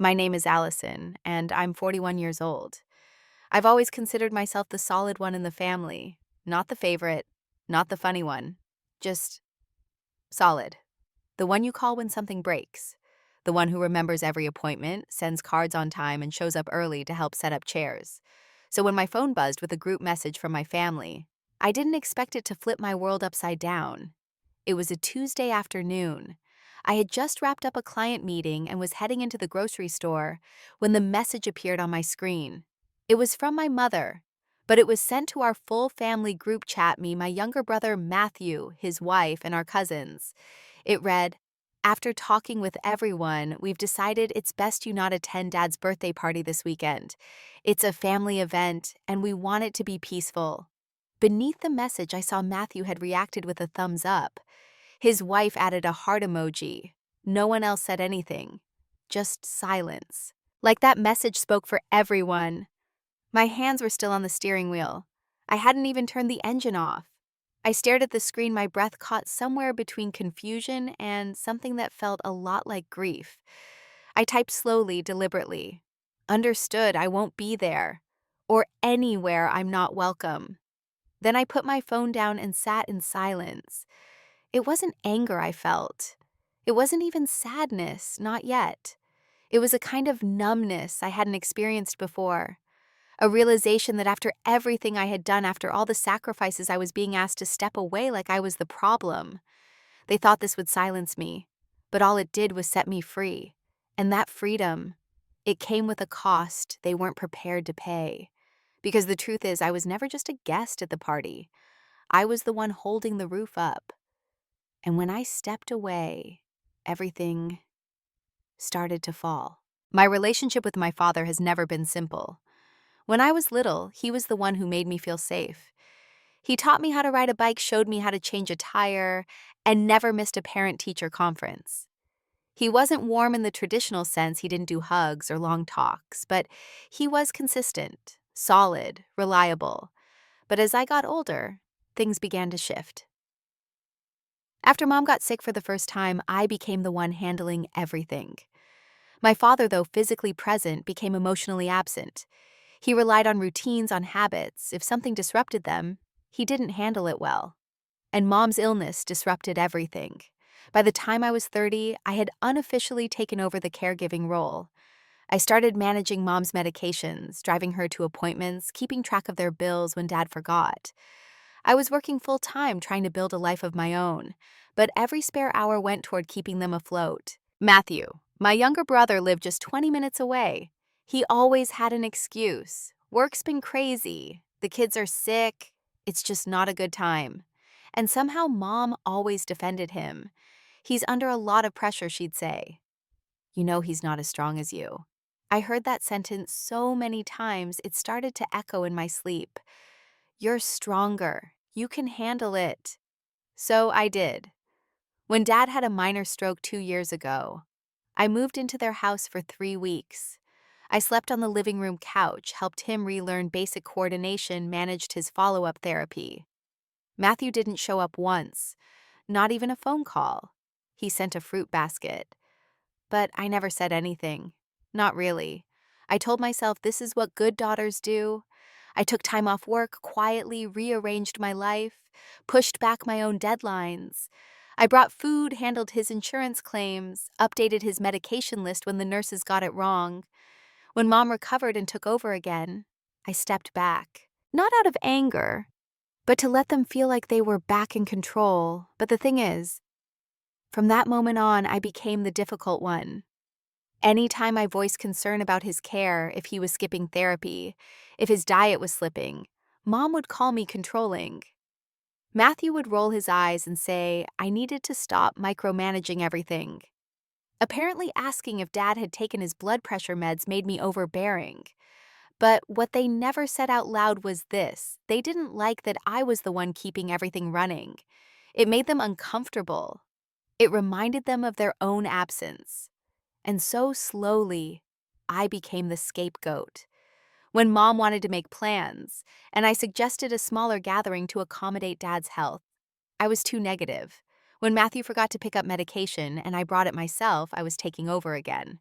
My name is Allison, and I'm 41 years old. I've always considered myself the solid one in the family, not the favorite, not the funny one, just solid. The one you call when something breaks. The one who remembers every appointment, sends cards on time, and shows up early to help set up chairs. So when my phone buzzed with a group message from my family, I didn't expect it to flip my world upside down. It was a Tuesday afternoon. I had just wrapped up a client meeting and was heading into the grocery store when the message appeared on my screen. It was from my mother, but it was sent to our full family group chat, me, my younger brother Matthew, his wife, and our cousins. It read, "After talking with everyone, we've decided it's best you not attend Dad's birthday party this weekend. It's a family event, and we want it to be peaceful." Beneath the message, I saw Matthew had reacted with a thumbs up. His wife added a heart emoji. No one else said anything. Just silence. Like that message spoke for everyone. My hands were still on the steering wheel. I hadn't even turned the engine off. I stared at the screen, my breath caught somewhere between confusion and something that felt a lot like grief. I typed slowly, deliberately. Understood, I won't be there. Or anywhere I'm not welcome. Then I put my phone down and sat in silence. It wasn't anger I felt. It wasn't even sadness, not yet. It was a kind of numbness I hadn't experienced before. A realization that after everything I had done, after all the sacrifices, I was being asked to step away like I was the problem. They thought this would silence me, but all it did was set me free. And that freedom, it came with a cost they weren't prepared to pay. Because the truth is, I was never just a guest at the party. I was the one holding the roof up. And when I stepped away, everything started to fall. My relationship with my father has never been simple. When I was little, he was the one who made me feel safe. He taught me how to ride a bike, showed me how to change a tire, and never missed a parent-teacher conference. He wasn't warm in the traditional sense, he didn't do hugs or long talks, but he was consistent, solid, reliable. But as I got older, things began to shift. After Mom got sick for the first time, I became the one handling everything. My father, though physically present, became emotionally absent. He relied on routines, on habits. If something disrupted them, he didn't handle it well. And Mom's illness disrupted everything. By the time I was 30, I had unofficially taken over the caregiving role. I started managing Mom's medications, driving her to appointments, keeping track of their bills when Dad forgot. I was working full-time trying to build a life of my own, but every spare hour went toward keeping them afloat. Matthew, my younger brother, lived just 20 minutes away. He always had an excuse. Work's been crazy. The kids are sick. It's just not a good time. And somehow Mom always defended him. He's under a lot of pressure, she'd say. You know he's not as strong as you. I heard that sentence so many times it started to echo in my sleep. You're stronger. You can handle it. So I did. When Dad had a minor stroke 2 years ago, I moved into their house for 3 weeks. I slept on the living room couch, helped him relearn basic coordination, managed his follow-up therapy. Matthew didn't show up once, not even a phone call. He sent a fruit basket. But I never said anything. Not really. I told myself this is what good daughters do. I took time off work, quietly rearranged my life, pushed back my own deadlines. I brought food, handled his insurance claims, updated his medication list when the nurses got it wrong. When Mom recovered and took over again, I stepped back. Not out of anger, but to let them feel like they were back in control. But the thing is, from that moment on, I became the difficult one. Anytime I voiced concern about his care, if he was skipping therapy, if his diet was slipping, Mom would call me controlling. Matthew would roll his eyes and say I needed to stop micromanaging everything. Apparently asking if Dad had taken his blood pressure meds made me overbearing. But what they never said out loud was this: they didn't like that I was the one keeping everything running. It made them uncomfortable. It reminded them of their own absence. And so slowly, I became the scapegoat. When Mom wanted to make plans, and I suggested a smaller gathering to accommodate Dad's health, I was too negative. When Matthew forgot to pick up medication and I brought it myself, I was taking over again.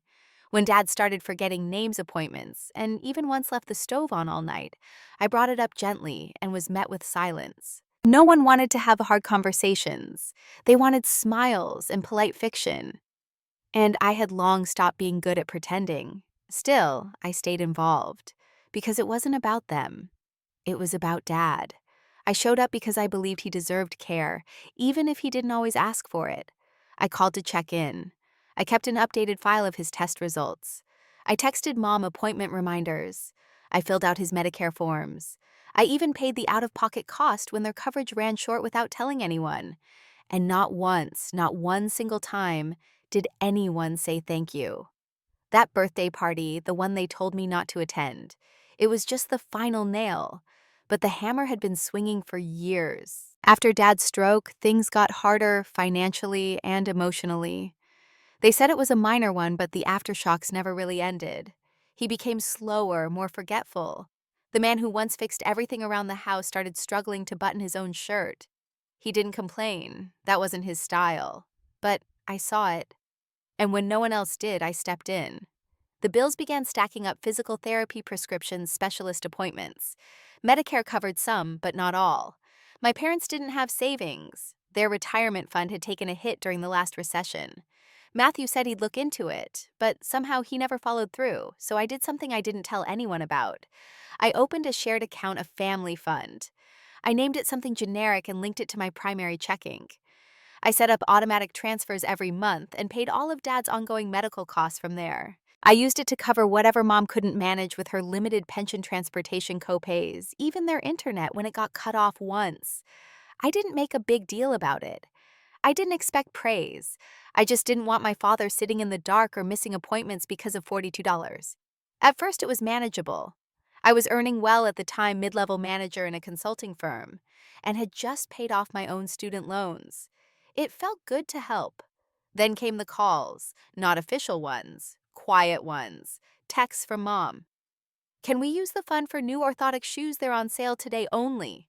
When Dad started forgetting names appointments and even once left the stove on all night, I brought it up gently and was met with silence. No one wanted to have hard conversations. They wanted smiles and polite fiction. And I had long stopped being good at pretending. Still, I stayed involved because it wasn't about them. It was about Dad. I showed up because I believed he deserved care, even if he didn't always ask for it. I called to check in. I kept an updated file of his test results. I texted Mom appointment reminders. I filled out his Medicare forms. I even paid the out-of-pocket cost when their coverage ran short without telling anyone. And not once, not one single time, did anyone say thank you. That birthday party, the one they told me not to attend, it was just the final nail. But the hammer had been swinging for years. After Dad's stroke, things got harder financially and emotionally. They said it was a minor one, but the aftershocks never really ended. He became slower, more forgetful. The man who once fixed everything around the house started struggling to button his own shirt. He didn't complain. That wasn't his style. But I saw it. And when no one else did, I stepped in. The bills began stacking up: physical therapy prescriptions, specialist appointments. Medicare covered some, but not all. My parents didn't have savings. Their retirement fund had taken a hit during the last recession. Matthew said he'd look into it, but somehow he never followed through, so I did something I didn't tell anyone about. I opened a shared account, a family fund. I named it something generic and linked it to my primary checking. I set up automatic transfers every month and paid all of Dad's ongoing medical costs from there. I used it to cover whatever Mom couldn't manage with her limited pension transportation copays, even their internet when it got cut off once. I didn't make a big deal about it. I didn't expect praise. I just didn't want my father sitting in the dark or missing appointments because of $42. At first, it was manageable. I was earning well at the time, mid-level manager in a consulting firm, and had just paid off my own student loans. It felt good to help. Then came the calls, not official ones, quiet ones, texts from Mom. Can we use the fund for new orthotic shoes? They're on sale today only.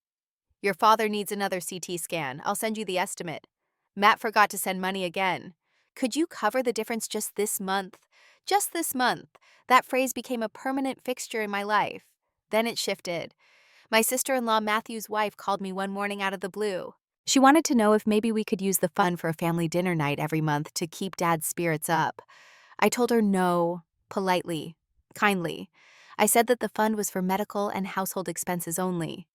Your father needs another CT scan. I'll send you the estimate. Matt forgot to send money again. Could you cover the difference just this month? Just this month. That phrase became a permanent fixture in my life. Then it shifted. My sister-in-law, Matthew's wife, called me one morning out of the blue. She wanted to know if maybe we could use the fund for a family dinner night every month to keep Dad's spirits up. I told her no, politely, kindly. I said that the fund was for medical and household expenses only.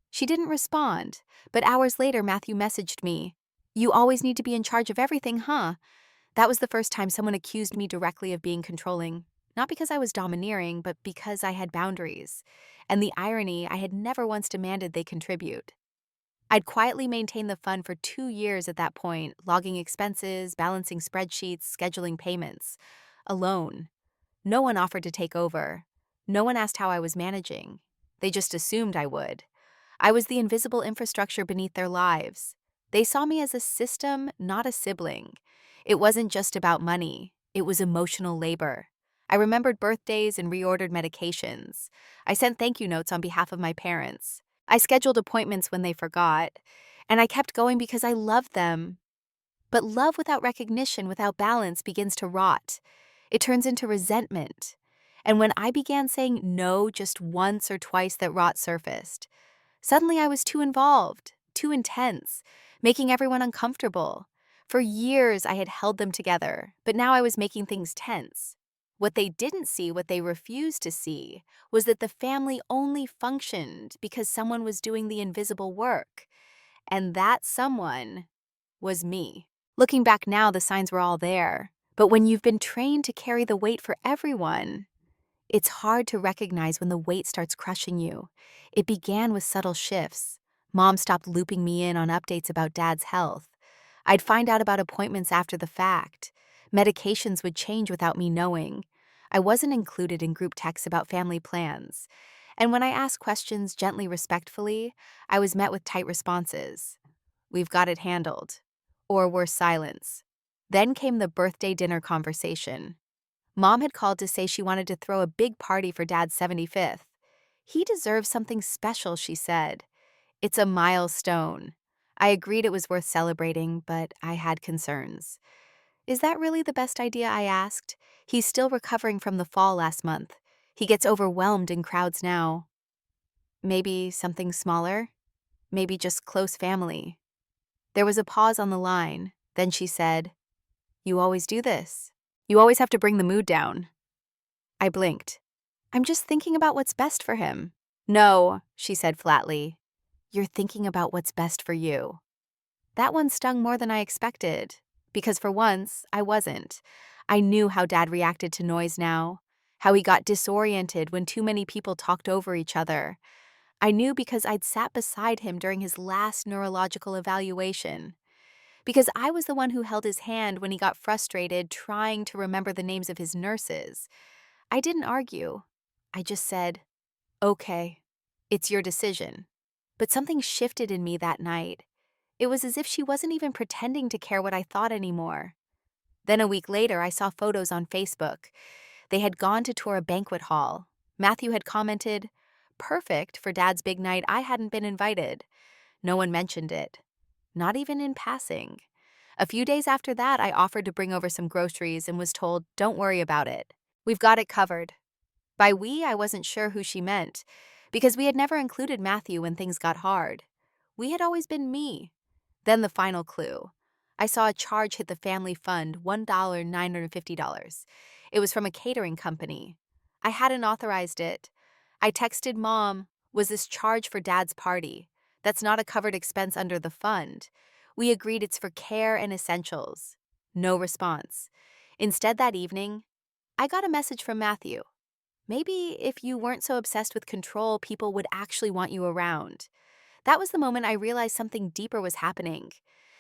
She didn't respond, but hours later Matthew messaged me. You always need to be in charge of everything, huh? That was the first time someone accused me directly of being controlling. Not because I was domineering, but because I had boundaries. And the irony, I had never once demanded they contribute. I'd quietly maintained the fund for 2 years at that point, logging expenses, balancing spreadsheets, scheduling payments. Alone. No one offered to take over. No one asked how I was managing. They just assumed I would. I was the invisible infrastructure beneath their lives. They saw me as a system, not a sibling. It wasn't just about money. It was emotional labor. I remembered birthdays and reordered medications. I sent thank you notes on behalf of my parents. I scheduled appointments when they forgot. And I kept going because I loved them. But love without recognition, without balance, begins to rot. It turns into resentment. And when I began saying no just once or twice, that rot surfaced. Suddenly I was too involved, too intense, making everyone uncomfortable. For years I had held them together, but now I was making things tense. What they didn't see, what they refused to see, was that the family only functioned because someone was doing the invisible work. And that someone was me. Looking back now, the signs were all there. But when you've been trained to carry the weight for everyone, it's hard to recognize when the weight starts crushing you. It began with subtle shifts. Mom stopped looping me in on updates about Dad's health. I'd find out about appointments after the fact. Medications would change without me knowing. I wasn't included in group texts about family plans. And when I asked questions gently, respectfully, I was met with tight responses. We've got it handled. Or worse, silence. Then came the birthday dinner conversation. Mom had called to say she wanted to throw a big party for Dad's 75th. He deserves something special, she said. It's a milestone. I agreed it was worth celebrating, but I had concerns. Is that really the best idea? I asked. He's still recovering from the fall last month. He gets overwhelmed in crowds now. Maybe something smaller? Maybe just close family. There was a pause on the line. Then she said, "You always do this. You always have to bring the mood down." I blinked. "I'm just thinking about what's best for him." "No," she said flatly. "You're thinking about what's best for you." That one stung more than I expected, because for once, I wasn't. I knew how Dad reacted to noise now, how he got disoriented when too many people talked over each other. I knew because I'd sat beside him during his last neurological evaluation. Because I was the one who held his hand when he got frustrated trying to remember the names of his nurses. I didn't argue. I just said, "Okay, it's your decision." But something shifted in me that night. It was as if she wasn't even pretending to care what I thought anymore. Then a week later, I saw photos on Facebook. They had gone to tour a banquet hall. Matthew had commented, "Perfect for Dad's big night. I hadn't been invited." No one mentioned it, not even in passing. A few days after that, I offered to bring over some groceries and was told, "Don't worry about it. We've got it covered." By we, I wasn't sure who she meant, because we had never included Matthew when things got hard. We had always been me. Then the final clue. I saw a charge hit the family fund, $1,950. It was from a catering company. I hadn't authorized it. I texted Mom, "Was this charge for Dad's party? That's not a covered expense under the fund." We agreed it's for care and essentials. No response. Instead, that evening, I got a message from Matthew. "Maybe if you weren't so obsessed with control, people would actually want you around." That was the moment I realized something deeper was happening.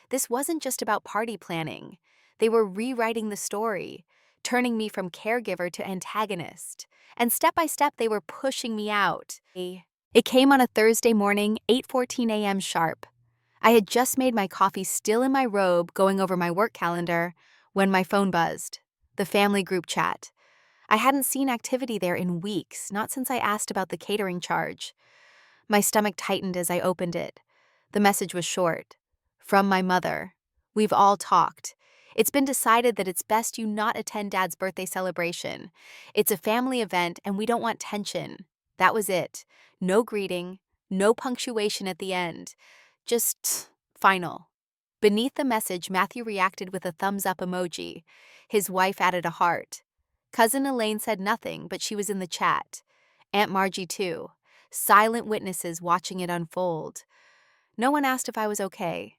This wasn't just about party planning. They were rewriting the story, turning me from caregiver to antagonist. And step by step, they were pushing me out. It came on a Thursday morning, 8:14 a.m. sharp. I had just made my coffee still in my robe, going over my work calendar, when my phone buzzed. The family group chat. I hadn't seen activity there in weeks, not since I asked about the catering charge. My stomach tightened as I opened it. The message was short. "From my mother. We've all talked. It's been decided that it's best you not attend Dad's birthday celebration. It's a family event and we don't want tension." That was it. No greeting, no punctuation at the end. Just final. Beneath the message, Matthew reacted with a thumbs up emoji. His wife added a heart. Cousin Elaine said nothing, but she was in the chat. Aunt Margie too. Silent witnesses watching it unfold. No one asked if I was okay.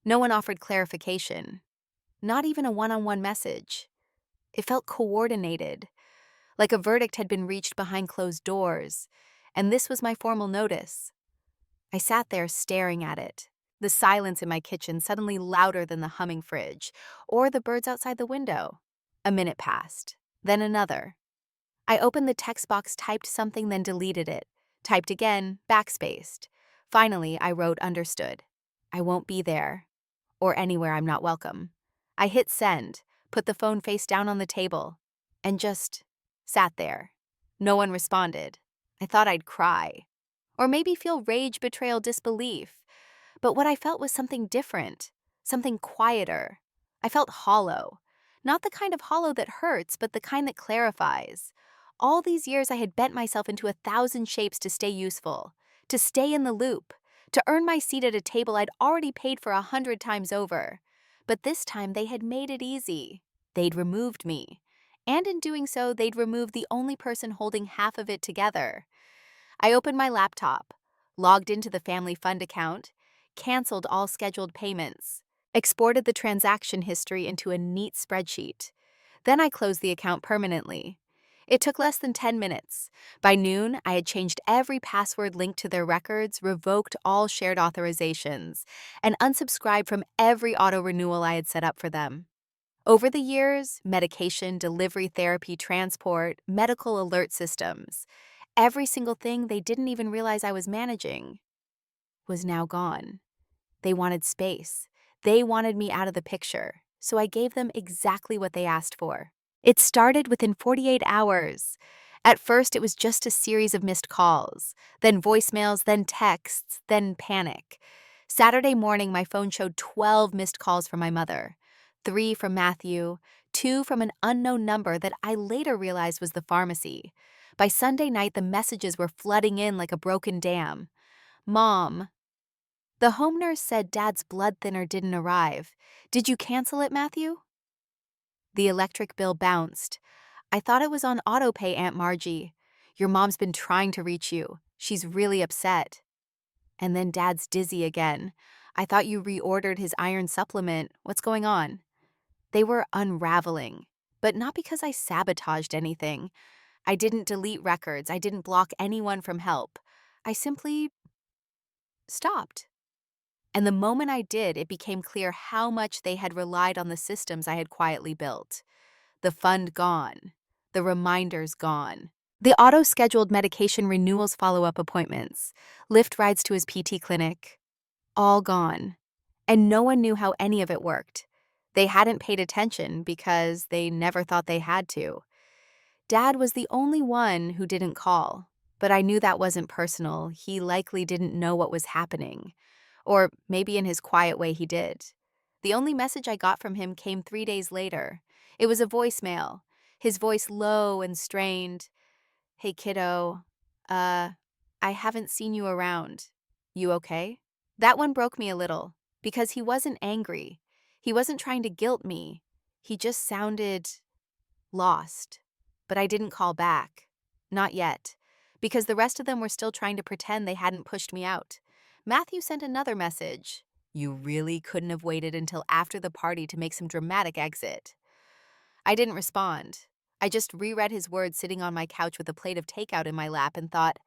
No one offered clarification. Not even a one-on-one message. It felt coordinated, like a verdict had been reached behind closed doors, and this was my formal notice. I sat there staring at it, the silence in my kitchen suddenly louder than the humming fridge, or the birds outside the window. A minute passed, then another. I opened the text box, typed something, then deleted it. Typed again, backspaced. Finally, I wrote understood. I won't be there, or anywhere I'm not welcome. I hit send, put the phone face down on the table, and just sat there. No one responded. I thought I'd cry, or maybe feel rage, betrayal, disbelief. But what I felt was something different, something quieter. I felt hollow. Not the kind of hollow that hurts, but the kind that clarifies. All these years I had bent myself into 1,000 shapes to stay useful, to stay in the loop, to earn my seat at a table I'd already paid for 100 times over. But this time they had made it easy. They'd removed me. And in doing so, they'd removed the only person holding half of it together. I opened my laptop, logged into the family fund account, canceled all scheduled payments, exported the transaction history into a neat spreadsheet. Then I closed the account permanently. It took less than 10 minutes. By noon, I had changed every password linked to their records, revoked all shared authorizations, and unsubscribed from every auto-renewal I had set up for them. Over the years, medication, delivery, therapy, transport, medical alert systems, every single thing they didn't even realize I was managing was now gone. They wanted space. They wanted me out of the picture, so I gave them exactly what they asked for. It started within 48 hours. At first, it was just a series of missed calls, then voicemails, then texts, then panic. Saturday morning, my phone showed 12 missed calls from my mother. 3 from Matthew, 2 from an unknown number that I later realized was the pharmacy. By Sunday night, the messages were flooding in like a broken dam. Mom, the home nurse said Dad's blood thinner didn't arrive. Did you cancel it, Matthew? The electric bill bounced. I thought it was on autopay, Aunt Margie. Your mom's been trying to reach you. She's really upset. And then Dad's dizzy again. I thought you reordered his iron supplement. What's going on? They were unraveling, but not because I sabotaged anything. I didn't delete records. I didn't block anyone from help. I simply stopped. And the moment I did, it became clear how much they had relied on the systems I had quietly built. The fund gone. The reminders gone. The auto-scheduled medication renewals follow-up appointments, Lyft rides to his PT clinic, all gone. And no one knew how any of it worked. They hadn't paid attention because they never thought they had to. Dad was the only one who didn't call, but I knew that wasn't personal. He likely didn't know what was happening. Or maybe in his quiet way he did. The only message I got from him came 3 days later. It was a voicemail, his voice low and strained. Hey kiddo, I haven't seen you around. You okay? That one broke me a little, because he wasn't angry. He wasn't trying to guilt me. He just sounded lost. But I didn't call back. Not yet. Because the rest of them were still trying to pretend they hadn't pushed me out. Matthew sent another message. You really couldn't have waited until after the party to make some dramatic exit. I didn't respond. I just reread his words sitting on my couch with a plate of takeout in my lap and thought,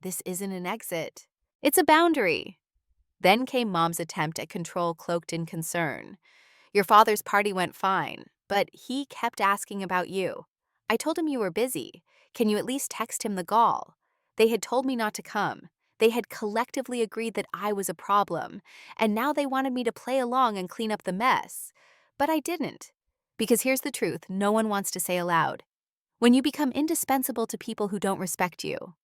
this isn't an exit. It's a boundary. Then came Mom's attempt at control cloaked in concern. Your father's party went fine, but he kept asking about you. I told him you were busy. Can you at least text him the gall? They had told me not to come. They had collectively agreed that I was a problem, and now they wanted me to play along and clean up the mess. But I didn't. Because here's the truth no one wants to say aloud. When you become indispensable to people who don't respect you,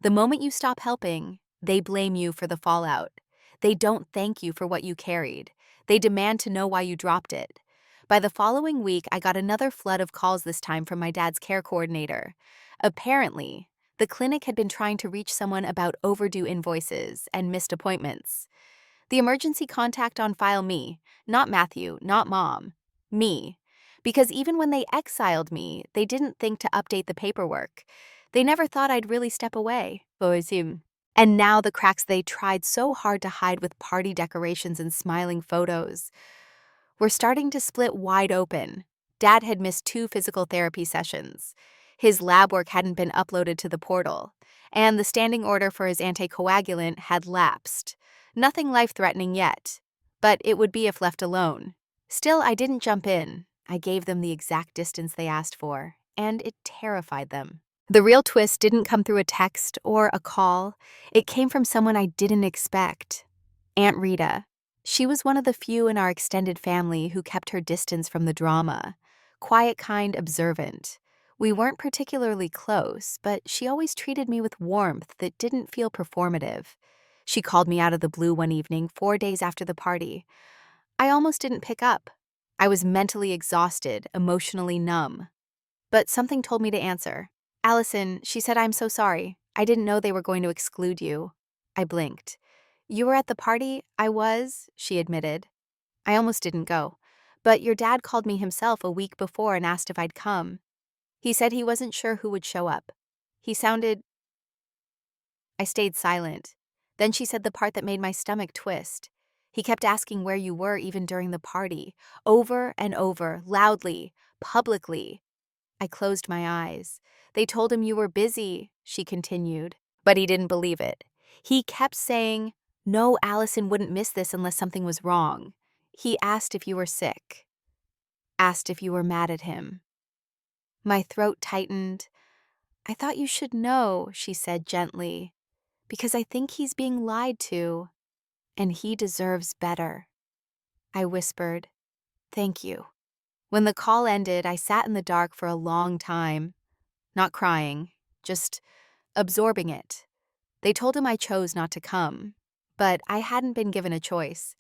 the moment you stop helping, they blame you for the fallout. They don't thank you for what you carried. They demand to know why you dropped it. By the following week, I got another flood of calls, this time from my dad's care coordinator. Apparently, the clinic had been trying to reach someone about overdue invoices and missed appointments. The emergency contact on file me, not Matthew, not Mom, me. Because even when they exiled me, they didn't think to update the paperwork. They never thought I'd really step away. And now the cracks they tried so hard to hide with party decorations and smiling photos were starting to split wide open. Dad had missed 2 physical therapy sessions. His lab work hadn't been uploaded to the portal, and the standing order for his anticoagulant had lapsed. Nothing life-threatening yet, but it would be if left alone. Still, I didn't jump in. I gave them the exact distance they asked for, and it terrified them. The real twist didn't come through a text or a call. It came from someone I didn't expect. Aunt Rita. She was one of the few in our extended family who kept her distance from the drama. Quiet, kind, observant. We weren't particularly close, but she always treated me with warmth that didn't feel performative. She called me out of the blue one evening, 4 days after the party. I almost didn't pick up. I was mentally exhausted, emotionally numb. But something told me to answer. Allison, she said, I'm so sorry. I didn't know they were going to exclude you. I blinked. You were at the party? I was, she admitted. I almost didn't go. But your dad called me himself a week before and asked if I'd come. He said he wasn't sure who would show up. He sounded... I stayed silent. Then she said the part that made my stomach twist. He kept asking where you were even during the party, over and over, loudly, publicly. I closed my eyes. They told him you were busy, she continued. But he didn't believe it. He kept saying, no, Allison wouldn't miss this unless something was wrong. He asked if you were sick. Asked if you were mad at him. My throat tightened. I thought you should know, she said gently, because I think he's being lied to, and he deserves better. I whispered, thank you. When the call ended, I sat in the dark for a long time, not crying, just absorbing it. They told him I chose not to come, but I hadn't been given a choice.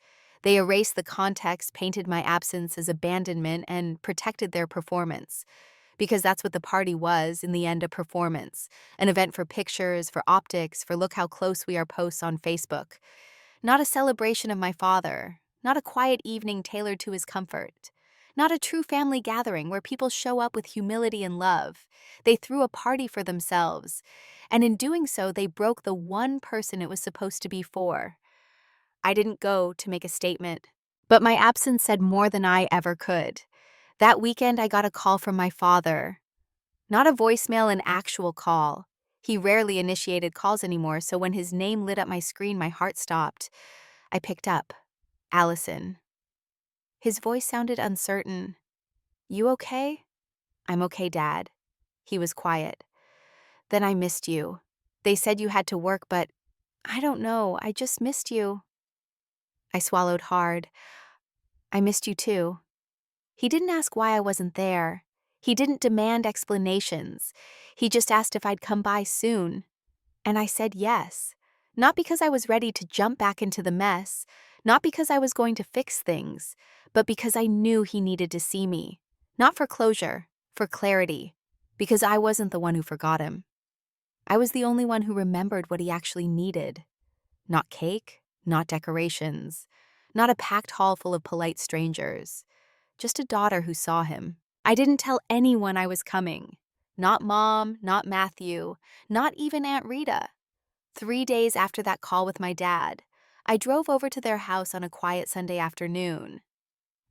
They erased the context, painted my absence as abandonment, and protected their performance. Because that's what the party was, in the end, a performance. An event for pictures, for optics, for look how close we are posts on Facebook. Not a celebration of my father. Not a quiet evening tailored to his comfort. Not a true family gathering where people show up with humility and love. They threw a party for themselves. And in doing so, they broke the one person it was supposed to be for. I didn't go to make a statement, but my absence said more than I ever could. That weekend, I got a call from my father. Not a voicemail, an actual call. He rarely initiated calls anymore, so when his name lit up my screen, my heart stopped. I picked up. Allison. His voice sounded uncertain. You okay? I'm okay, Dad. He was quiet. Then I missed you. They said you had to work, but I don't know. I just missed you. I swallowed hard. I missed you too. He didn't ask why I wasn't there. He didn't demand explanations. He just asked if I'd come by soon. And I said yes. Not because I was ready to jump back into the mess, not because I was going to fix things, but because I knew he needed to see me. Not for closure, for clarity. Because I wasn't the one who forgot him. I was the only one who remembered what he actually needed. Not cake, not decorations, not a packed hall full of polite strangers. Just a daughter who saw him. I didn't tell anyone I was coming. Not Mom, not Matthew, not even Aunt Rita. 3 days after that call with my dad, I drove over to their house on a quiet Sunday afternoon.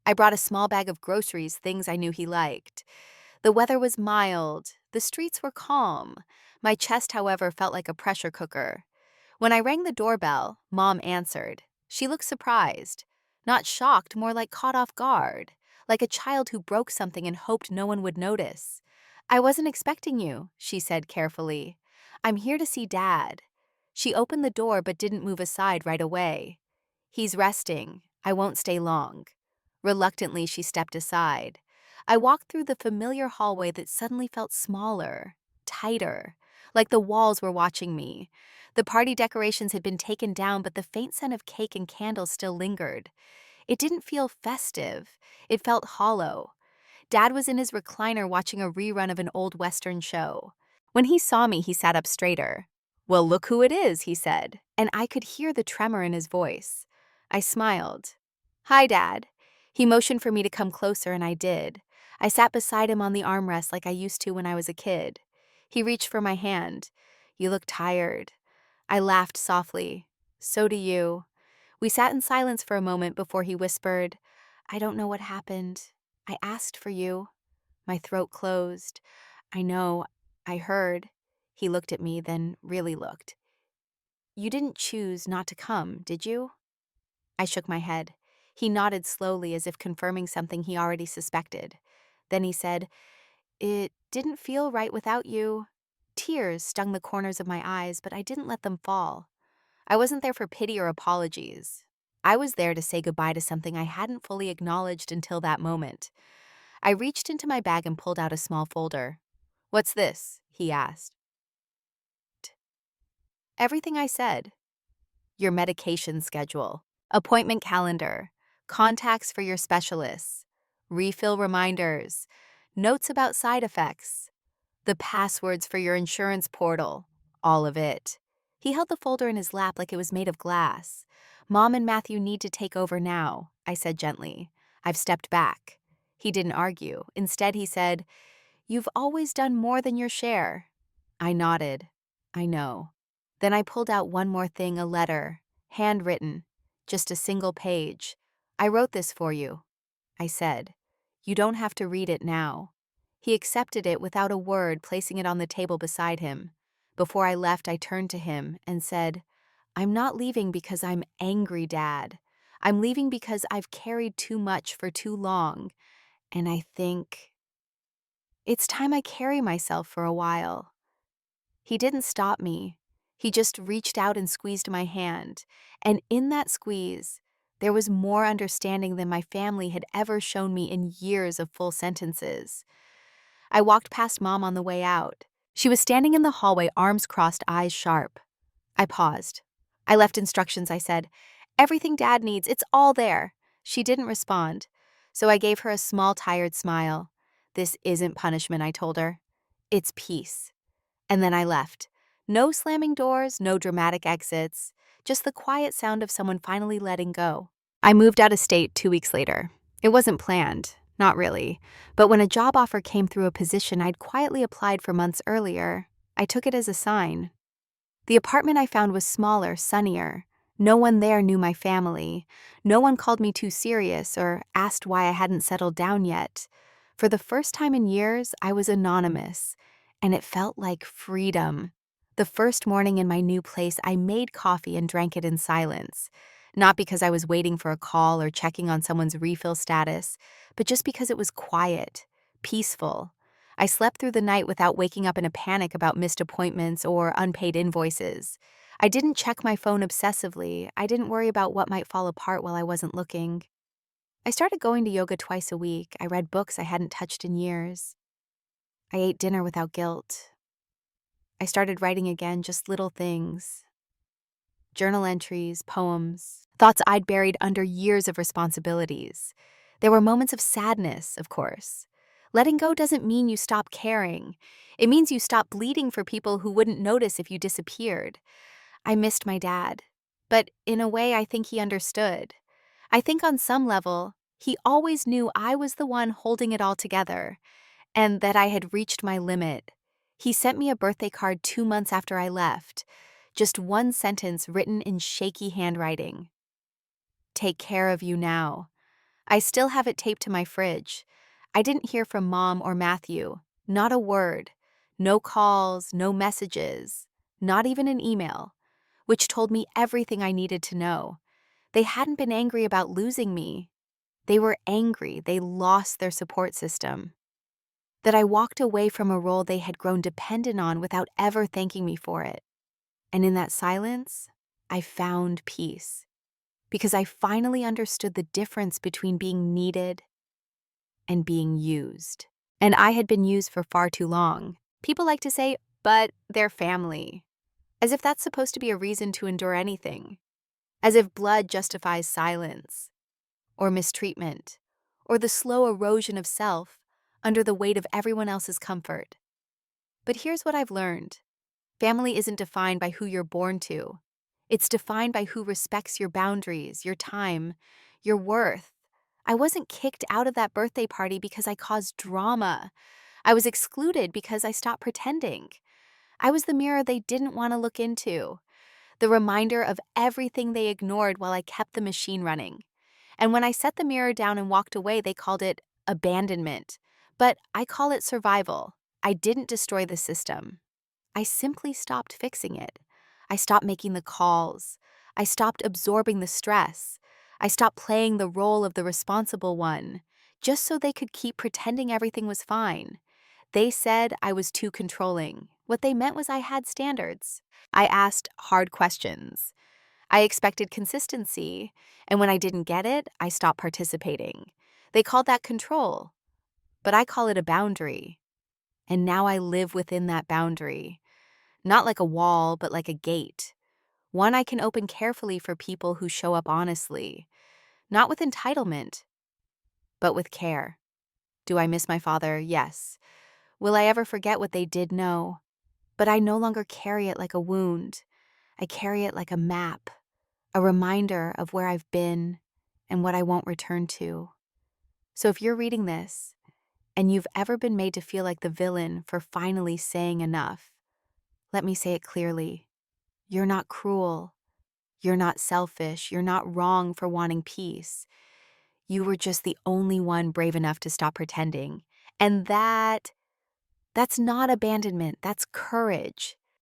I brought a small bag of groceries, things I knew he liked. The weather was mild. The streets were calm. My chest, however, felt like a pressure cooker. When I rang the doorbell, Mom answered. She looked surprised. Not shocked, more like caught off guard. Like a child who broke something and hoped no one would notice. I wasn't expecting you, she said carefully. I'm here to see Dad. She opened the door but didn't move aside right away. He's resting. I won't stay long. Reluctantly, she stepped aside. I walked through the familiar hallway that suddenly felt smaller, tighter, like the walls were watching me. The party decorations had been taken down, but the faint scent of cake and candles still lingered. It didn't feel festive. It felt hollow. Dad was in his recliner watching a rerun of an old Western show. When he saw me, he sat up straighter. Well, look who it is, he said, and I could hear the tremor in his voice. I smiled. Hi, Dad. He motioned for me to come closer, and I did. I sat beside him on the armrest like I used to when I was a kid. He reached for my hand. You look tired. I laughed softly. So do you. We sat in silence for a moment before he whispered, I don't know what happened. I asked for you. My throat closed. I know. I heard. He looked at me, then really looked. You didn't choose not to come, did you? I shook my head. He nodded slowly as if confirming something he already suspected. Then he said, It didn't feel right without you. Tears stung the corners of my eyes, but I didn't let them fall. I wasn't there for pity or apologies. I was there to say goodbye to something I hadn't fully acknowledged until that moment. I reached into my bag and pulled out a small folder. What's this? He asked. Everything I said. Your medication schedule, appointment calendar, contacts for your specialists, refill reminders, notes about side effects, the passwords for your insurance portal, all of it. He held the folder in his lap like it was made of glass. Mom and Matthew need to take over now, I said gently. I've stepped back. He didn't argue. Instead, he said, You've always done more than your share. I nodded. I know. Then I pulled out one more thing, a letter, handwritten, just a single page. I wrote this for you, I said. You don't have to read it now. He accepted it without a word, placing it on the table beside him. Before I left, I turned to him and said, I'm not leaving because I'm angry, Dad. I'm leaving because I've carried too much for too long, and I think it's time I carry myself for a while. He didn't stop me. He just reached out and squeezed my hand, and in that squeeze, there was more understanding than my family had ever shown me in years of full sentences. I walked past Mom on the way out. She was standing in the hallway, arms crossed, eyes sharp. I paused. I left instructions, I said, Everything Dad needs, it's all there. She didn't respond, so I gave her a small, tired smile. This isn't punishment, I told her. It's peace. And then I left. No slamming doors, no dramatic exits, just the quiet sound of someone finally letting go. I moved out of state 2 weeks later. It wasn't planned, not really, but when a job offer came through a position I'd quietly applied for months earlier, I took it as a sign. The apartment I found was smaller, sunnier. No one there knew my family. No one called me too serious or asked why I hadn't settled down yet. For the first time in years, I was anonymous, and it felt like freedom. The first morning in my new place, I made coffee and drank it in silence. Not because I was waiting for a call or checking on someone's refill status, but just because it was quiet, peaceful. I slept through the night without waking up in a panic about missed appointments or unpaid invoices. I didn't check my phone obsessively. I didn't worry about what might fall apart while I wasn't looking. I started going to yoga twice a week. I read books I hadn't touched in years. I ate dinner without guilt. I started writing again, just little things. Journal entries, poems, thoughts I'd buried under years of responsibilities. There were moments of sadness, of course. Letting go doesn't mean you stop caring. It means you stop bleeding for people who wouldn't notice if you disappeared. I missed my dad, but in a way I think he understood. I think on some level, he always knew I was the one holding it all together, and that I had reached my limit. He sent me a birthday card 2 months after I left. Just one sentence written in shaky handwriting. Take care of you now. I still have it taped to my fridge. I didn't hear from Mom or Matthew. Not a word. No calls, no messages. Not even an email. Which told me everything I needed to know. They hadn't been angry about losing me. They were angry they lost their support system. That I walked away from a role they had grown dependent on without ever thanking me for it. And in that silence, I found peace. Because I finally understood the difference between being needed and being used. And I had been used for far too long. People like to say, but they're family. As if that's supposed to be a reason to endure anything. As if blood justifies silence, or mistreatment, or the slow erosion of self under the weight of everyone else's comfort. But here's what I've learned. Family isn't defined by who you're born to. It's defined by who respects your boundaries, your time, your worth. I wasn't kicked out of that birthday party because I caused drama. I was excluded because I stopped pretending. I was the mirror they didn't want to look into, the reminder of everything they ignored while I kept the machine running. And when I set the mirror down and walked away, they called it abandonment. But I call it survival. I didn't destroy the system. I simply stopped fixing it. I stopped making the calls. I stopped absorbing the stress. I stopped playing the role of the responsible one, just so they could keep pretending everything was fine. They said I was too controlling. What they meant was I had standards. I asked hard questions. I expected consistency, and when I didn't get it, I stopped participating. They called that control, but I call it a boundary. And now I live within that boundary. Not like a wall, but like a gate. One I can open carefully for people who show up honestly. Not with entitlement, but with care. Do I miss my father? Yes. Will I ever forget what they did? No. But I no longer carry it like a wound. I carry it like a map, a reminder of where I've been and what I won't return to. So if you're reading this, and you've ever been made to feel like the villain for finally saying enough, let me say it clearly. You're not cruel. You're not selfish. You're not wrong for wanting peace. You were just the only one brave enough to stop pretending. And that's not abandonment. That's courage.